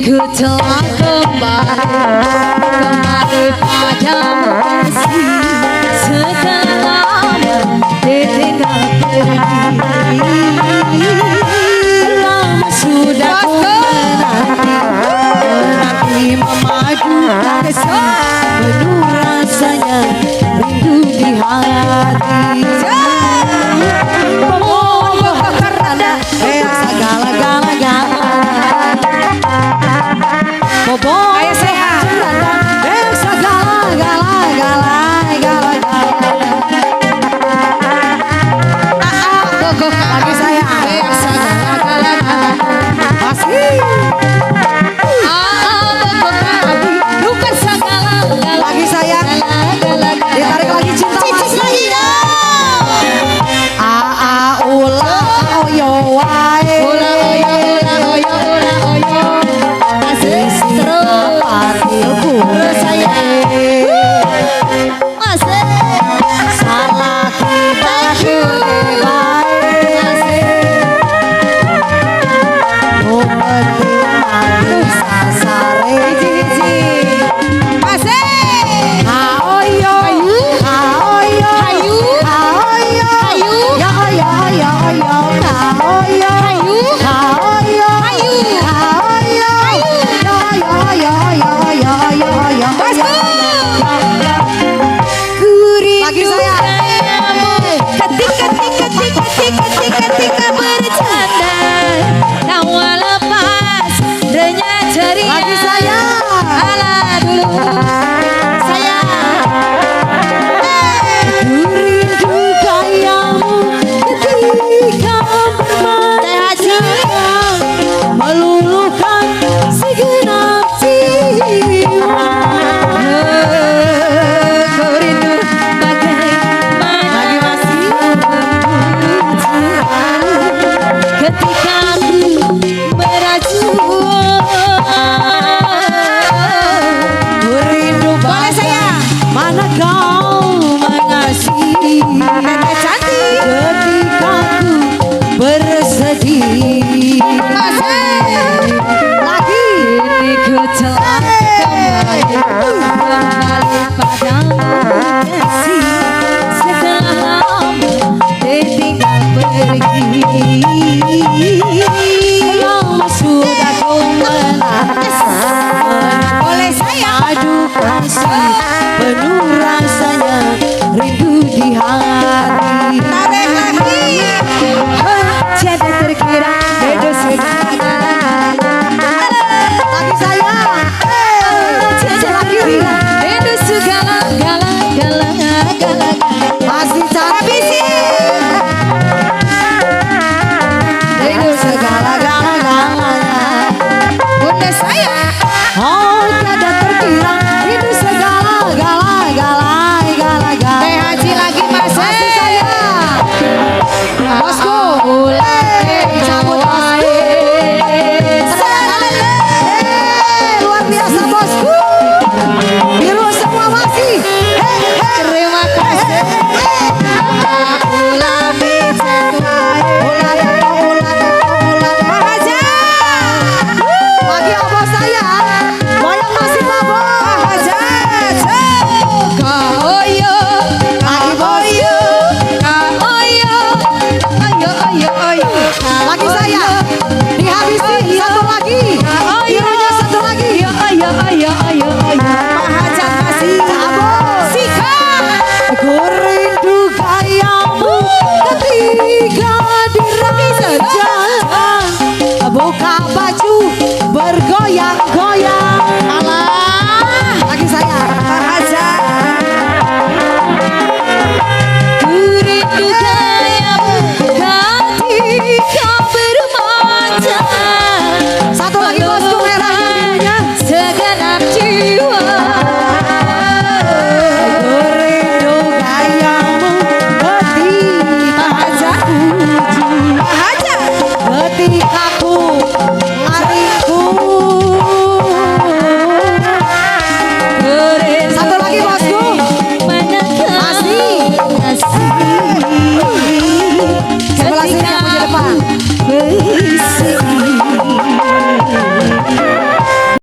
Ku telah kembali padamu kasih, setelah lama ditinggal pergi. Lama sudah ku menanti memadu kasih, penuh rasanya rindu di hati. Pemohon karena segala-galanya. Ayo sehat. Lagi saya. Masih. Lagi saya. Ditarik lagi cinta masih. Ula oyo wae. Ula oyo ula oyo ula oyo. Terus saya masih salah kita masih sasare cici masih haoyo haoyo hayu haoyo hayu ya ya ya ya haoyo hayu haoyo hayu haoyo lagi saya ketika bercanda tawa lepas renyah ceria lagi saya ala dulu saya rindu gayamu ketika bermain meluluhkan segenap jiwa. Ketika aku meracun rindu boleh saya mana kau mengasihi nenek cantik ketika aku bersedih lagi ini ku telah kembali padamu kasih setelah lama ditinggal pergi. Lama sudah kau menangis. Boleh saya adu kasih penuh rasanya rindu di hati. Tarik lagi. Tiada terkira beda segala. Lagi saya. Tiada lagi beda segala gala. Masih habisi. Bunda saya, oh tiada terkira ini segala kasih